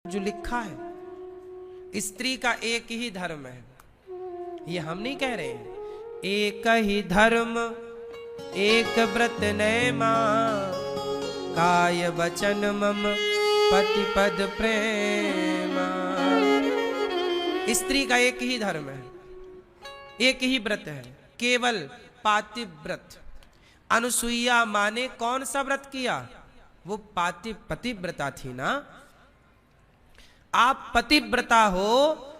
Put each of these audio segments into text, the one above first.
जो लिखा है स्त्री का एक ही धर्म है, ये हम नहीं कह रहे हैं। एक ही धर्म एक व्रत नैमा, काय वचन मम पति पद प्रेमा। स्त्री का एक ही धर्म है, एक ही व्रत है, केवल पातिव्रत। अनुसुईया माँ ने कौन सा व्रत किया? वो पतिव्रता थी ना। आप पतिव्रता हो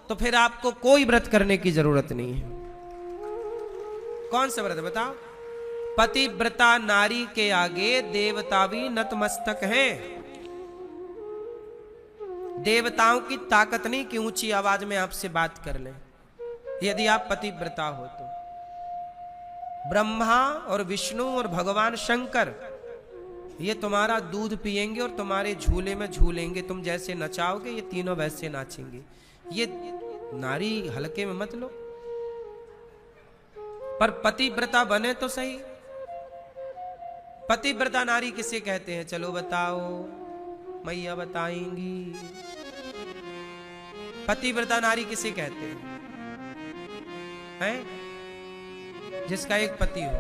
तो फिर आपको कोई व्रत करने की जरूरत नहीं है। कौन सा व्रत बताओ? पतिव्रता नारी के आगे देवता भी नतमस्तक हैं। देवताओं की ताकत नहीं कि ऊंची आवाज में आपसे बात कर लें, यदि आप पतिव्रता हो तो। ब्रह्मा और विष्णु और भगवान शंकर ये तुम्हारा दूध पिएंगे और तुम्हारे झूले में झूलेंगे। तुम जैसे नचाओगे ये तीनों वैसे नाचेंगे। ये नारी हल्के में मत लो, पर पतिव्रता बने तो सही। पतिव्रता नारी किसे कहते हैं? चलो बताओ, मैया बताएंगी। पतिव्रता नारी किसे कहते हैं? जिसका एक पति हो।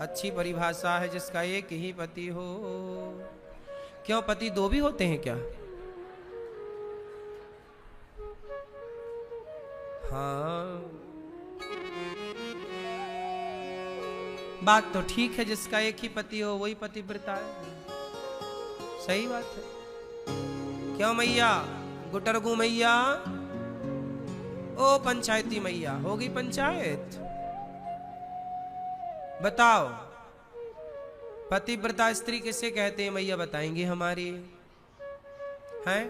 अच्छी परिभाषा है, जिसका एक ही पति हो। क्यों, पति दो भी होते हैं क्या? हाँ, बात तो ठीक है, जिसका एक ही पति हो वही पतिव्रता है। सही बात है। क्यों मैया, गुटरगु मैया, ओ पंचायती मैया, होगी पंचायत। बताओ, पतिव्रता स्त्री किसे कहते हैं? मैया बताएंगे हमारी। हैं?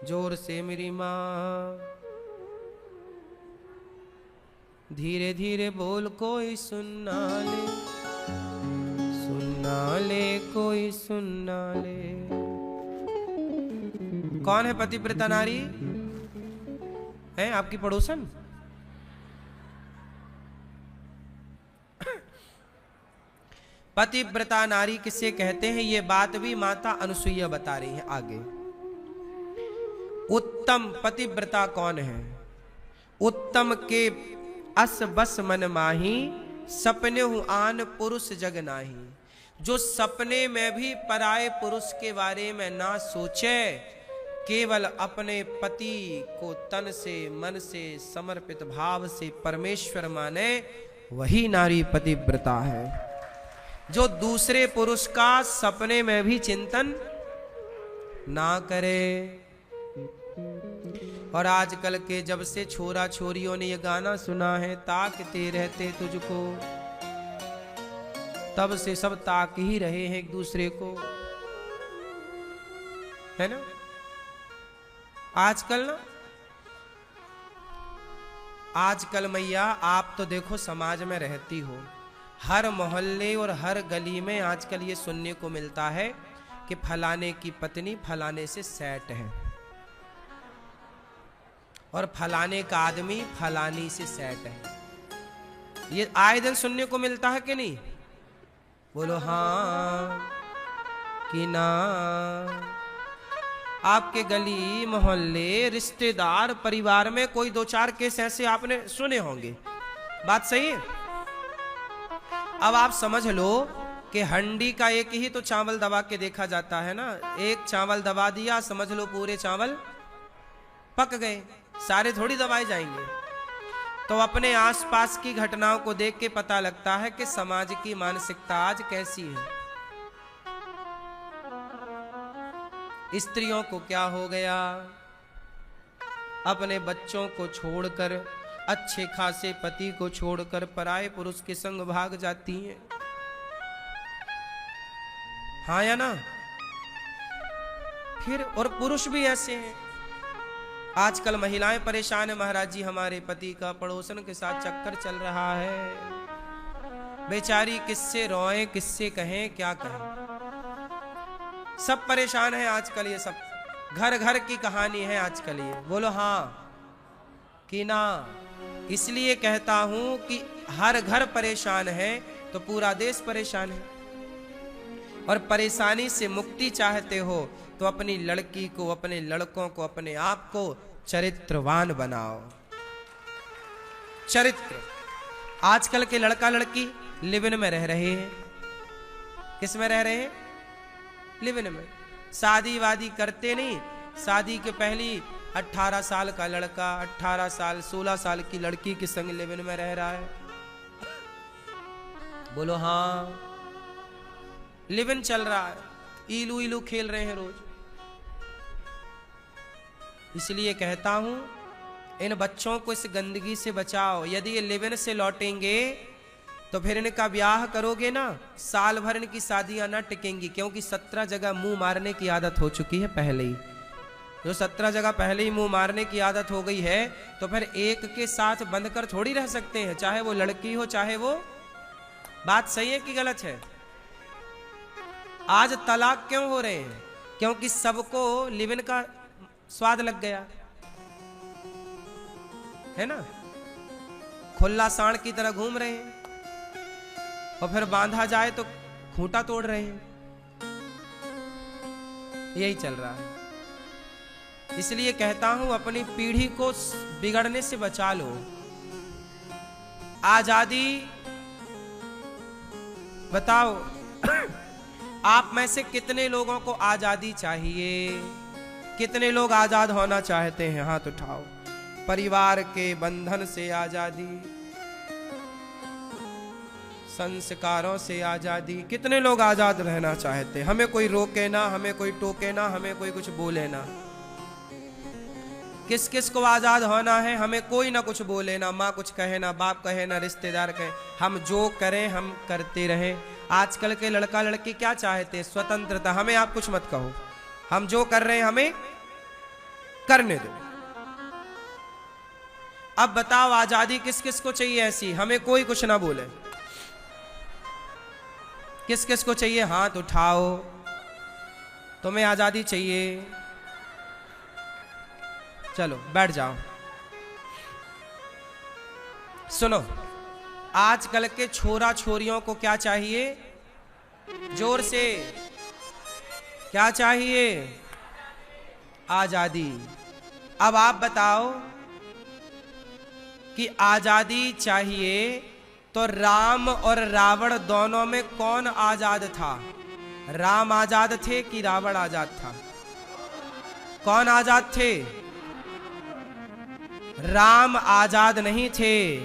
जोर से मेरी माँ, धीरे धीरे बोल, कोई सुनना ले, सुनना ले, कोई सुनना ले। कौन है पतिव्रता नारी? है आपकी पड़ोसन? पतिव्रता नारी किसे कहते हैं? ये बात भी माता अनुसुईया बता रही है आगे। उत्तम पतिव्रता कौन है? उत्तम के अस बस मन माही, सपने हूं आन पुरुष जग नाही। जो सपने में भी पराये पुरुष के बारे में ना सोचे, केवल अपने पति को तन से मन से समर्पित भाव से परमेश्वर माने, वही नारी पतिव्रता है। जो दूसरे पुरुष का सपने में भी चिंतन ना करे। और आजकल के जब से छोरा छोरियों ने ये गाना सुना है, ताकते रहते तुझको, तब से सब ताक ही रहे हैं एक दूसरे को, है ना? आजकल मैया आप तो देखो समाज में रहती हो, हर मोहल्ले और हर गली में आजकल ये सुनने को मिलता है कि फलाने की पत्नी फलाने से सेट है, और फलाने का आदमी फलानी से सेट है। ये आए दिन सुनने को मिलता है कि नहीं? बोलो हाँ कि ना? आपके गली मोहल्ले रिश्तेदार परिवार में कोई दो चार केस ऐसे आपने सुने होंगे। बात सही है? अब आप समझ लो कि हंडी का एक ही तो चावल दबा के देखा जाता है ना। एक चावल दबा दिया, समझ लो पूरे चावल पक गए, सारे थोड़ी दबाए जाएंगे। तो अपने आसपास की घटनाओं को देख के पता लगता है कि समाज की मानसिकता आज कैसी है। स्त्रियों को क्या हो गया? अपने बच्चों को छोड़कर, अच्छे खासे पति को छोड़कर पराये पुरुष के संग भाग जाती हैं। हाँ या ना? फिर और पुरुष भी ऐसे हैं। आजकल महिलाएं परेशान है, महाराज जी हमारे पति का पड़ोसन के साथ चक्कर चल रहा है। बेचारी किससे रोए, किससे कहें, क्या कहें? सब परेशान है आजकल। ये सब घर घर की कहानी है आजकल ये। बोलो हाँ कि ना? इसलिए कहता हूं कि हर घर परेशान है तो पूरा देश परेशान है। और परेशानी से मुक्ति चाहते हो तो अपनी लड़की को, अपने लड़कों को, अपने आप को चरित्रवान बनाओ। चरित्र। आजकल के लड़का लड़की लिव इन में रह रहे हैं। किस में रह रहे हैं? लिव इन में। शादी वादी करते नहीं। शादी के पहली 18 साल का लड़का 18 साल 16 साल की लड़की के संग लिव इन में रह रहा है। बोलो हाँ, लिव इन चल रहा है। इलू इलू खेल रहे हैं रोज। इसलिए कहता हूं इन बच्चों को इस गंदगी से बचाओ। यदि ये लिव इन से लौटेंगे तो फिर इनका ब्याह करोगे ना, साल भर इनकी शादियां ना टिकेंगी, क्योंकि 17 जगह मुंह मारने की आदत हो चुकी है पहले ही। जो 17 जगह पहले ही मुंह मारने की आदत हो गई है तो फिर एक के साथ बंध कर थोड़ी रह सकते हैं, चाहे वो लड़की हो चाहे वो। बात सही है कि गलत है? आज तलाक क्यों हो रहे हैं? क्योंकि सबको लिव इन का स्वाद लग गया है ना। खुला सांड की तरह घूम रहे हैं और फिर बांधा जाए तो खूंटा तोड़ रहे हैं। यही चल रहा है। इसलिए कहता हूं अपनी पीढ़ी को बिगड़ने से बचा लो। आजादी बताओ आप में से कितने लोगों को आजादी चाहिए? कितने लोग आजाद होना चाहते हैं? हाथ उठाओ। परिवार के बंधन से आजादी, संस्कारों से आजादी। कितने लोग आजाद रहना चाहते हैं? हमें कोई रोके ना, हमें कोई टोके ना, हमें कोई कुछ बोले ना। किस किस को आजाद होना है? हमें कोई ना कुछ बोले ना, माँ कुछ कहे ना, बाप कहे ना, रिश्तेदार कहे, हम जो करें हम करते रहें। आजकल के लड़का लड़की क्या चाहते हैं? स्वतंत्रता। हमें आप कुछ मत कहो, हम जो कर रहे हैं हमें करने दो। अब बताओ आजादी किस किस को चाहिए ऐसी? हमें कोई कुछ ना बोले। किस किस को चाहिए? हाथ उठाओ। तुम्हें आजादी चाहिए? चलो बैठ जाओ। सुनो, आजकल के छोरा छोरियों को क्या चाहिए? जोर से क्या चाहिए? आजादी। अब आप बताओ कि आजादी चाहिए तो राम और रावण दोनों में कौन आजाद था? राम आजाद थे कि रावण आजाद था? कौन आजाद थे? राम आजाद नहीं थे।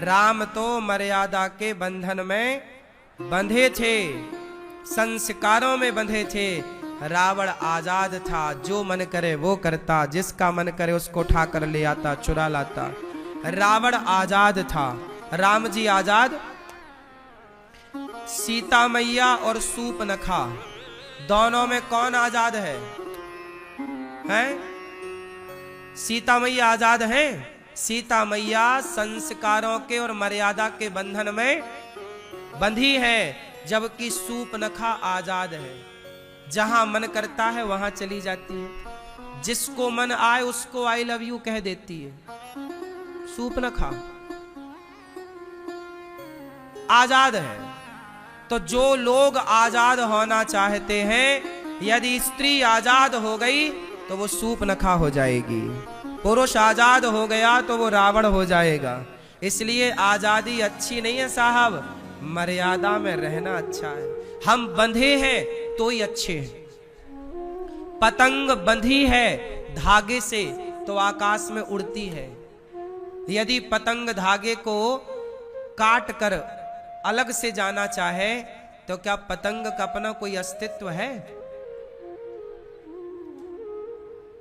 राम तो मर्यादा के बंधन में बंधे थे, संस्कारों में बंधे थे। रावण आजाद था, जो मन करे वो करता, जिसका मन करे उसको उठा कर ले आता, चुरा लाता। रावण आजाद था, राम जी आजाद। सीता मैया और सूपनखा दोनों में कौन आजाद है? हैं? सीता मैया आजाद हैं? सीता मैया संस्कारों के और मर्यादा के बंधन में बंधी है, जबकि सूपनखा आजाद है। जहां मन करता है वहां चली जाती है, जिसको मन आए उसको आई लव यू कह देती है। सूपनखा आजाद है। तो जो लोग आजाद होना चाहते हैं, यदि स्त्री आजाद हो गई तो वो सूपनखा हो जाएगी, पुरुष आजाद हो गया तो वो रावण हो जाएगा। इसलिए आजादी अच्छी नहीं है साहब, मर्यादा में रहना अच्छा है। हम बंधे हैं तो ही अच्छे हैं। पतंग बंधी है धागे से तो आकाश में उड़ती है। यदि पतंग धागे को काट कर अलग से जाना चाहे तो क्या पतंग का अपना कोई अस्तित्व है?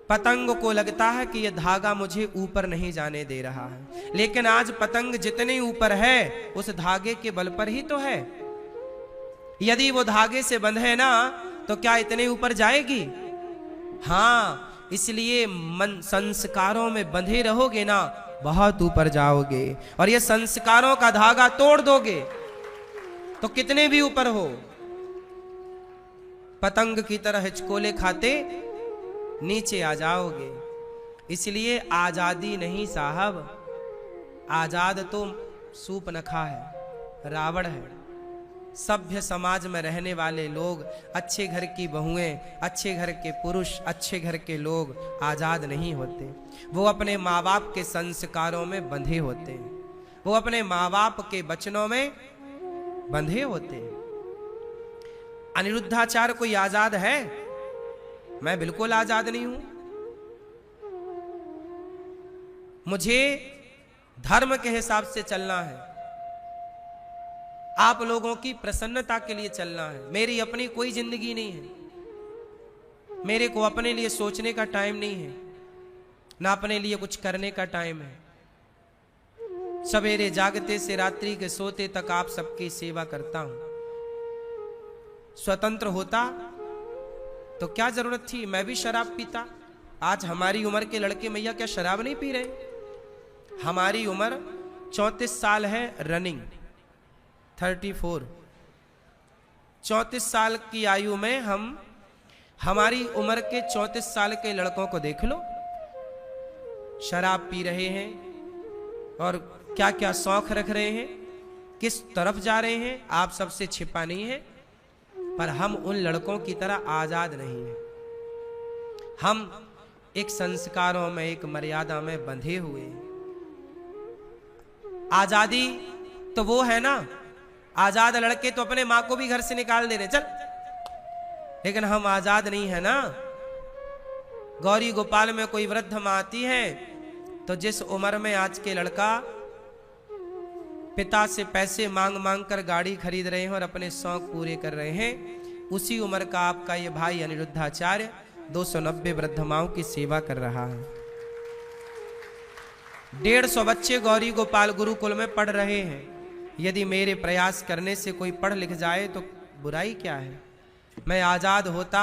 पतंग को लगता है कि यह धागा मुझे ऊपर नहीं जाने दे रहा है, लेकिन आज पतंग जितने ऊपर है उस धागे के बल पर ही तो है। यदि वो धागे से बंधे ना तो क्या इतने ऊपर जाएगी? हाँ, इसलिए मन संस्कारों में बंधे रहोगे ना, बहुत ऊपर जाओगे। और ये संस्कारों का धागा तोड़ दोगे तो कितने भी ऊपर हो, पतंग की तरह हिचकोले खाते नीचे आ जाओगे। इसलिए आजादी नहीं साहब, आजाद तो सूपनखा है, रावण है, सभ्य समाज में रहने वाले लोग, अच्छे घर की बहुएं, अच्छे घर के पुरुष, अच्छे घर के लोग आजाद नहीं होते। वो अपने माँ बाप के संस्कारों में बंधे होते हैं, वो अपने माँ बाप के वचनों में बंधे होते हैं। अनिरुद्धाचार्य कोई आजाद है? मैं बिल्कुल आजाद नहीं हूं। मुझे धर्म के हिसाब से चलना है, आप लोगों की प्रसन्नता के लिए चलना है। मेरी अपनी कोई जिंदगी नहीं है। मेरे को अपने लिए सोचने का टाइम नहीं है, ना अपने लिए कुछ करने का टाइम है। सवेरे जागते से रात्रि के सोते तक आप सबकी सेवा करता हूं। स्वतंत्र होता तो क्या जरूरत थी मैं भी शराब पीता। आज हमारी उम्र के लड़के मैया क्या शराब नहीं पी रहे? हमारी उम्र 34 साल है, रनिंग 34। 34 साल की आयु में हम हमारी उम्र के 34 साल के लड़कों को देख लो, शराब पी रहे हैं और क्या क्या शौक रख रहे हैं, किस तरफ जा रहे हैं, आप सबसे छिपा नहीं है। पर हम उन लड़कों की तरह आजाद नहीं हैं। हम एक संस्कारों में, एक मर्यादा में बंधे हुए हैं। आजादी तो वो है ना, आजाद लड़के तो अपने मां को भी घर से निकाल दे रहे चल, लेकिन हम आजाद नहीं है ना। गौरी गोपाल में कोई वृद्ध मां आती है तो जिस उम्र में आज के लड़का पिता से पैसे मांग मांग कर गाड़ी खरीद रहे हैं और अपने शौक पूरे कर रहे हैं, उसी उम्र का आपका ये भाई अनिरुद्धाचार्य 290 वृद्ध माओं की सेवा कर रहा है। 150 बच्चे गौरी गोपाल गुरुकुल में पढ़ रहे हैं। यदि मेरे प्रयास करने से कोई पढ़ लिख जाए तो बुराई क्या है? मैं आजाद होता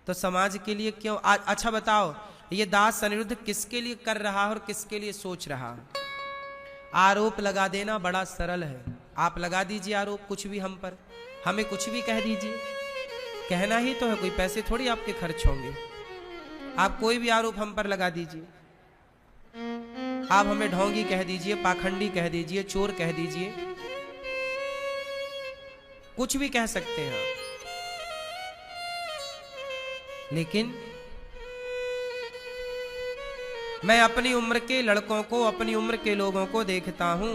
तो समाज के लिए क्यों? अच्छा बताओ, ये दास अनिरुद्ध किसके लिए कर रहा है और किसके लिए सोच रहा है? आरोप लगा देना बड़ा सरल है। आप लगा दीजिए आरोप कुछ भी हम पर, हमें कुछ भी कह दीजिए, कहना ही तो है, कोई पैसे थोड़ी आपके खर्च होंगे। आप कोई भी आरोप हम पर लगा दीजिए, आप हमें ढोंगी कह दीजिए, पाखंडी कह दीजिए, चोर कह दीजिए, कुछ भी कह सकते हैं आप। लेकिन मैं अपनी उम्र के लड़कों को, अपनी उम्र के लोगों को देखता हूं